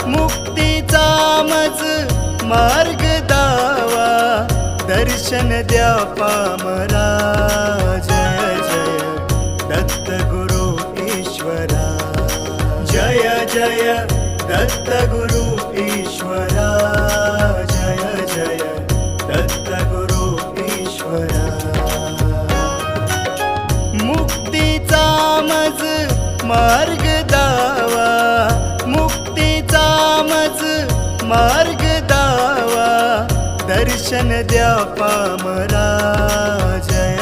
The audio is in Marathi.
मुक्तीचा मज मार्ग दावा, दर्शन द्या पामरा। जय जय दत्त गुरु ईश्वरा, जय जय दत्त गुरु ईश्वरा, जय जय दत्त गुरु ईश्वरा। मुक्तीचा मज मार्ग दावा, मुक्तीचा मज मार्ग दावा, दर्शन द्या पामरा। जय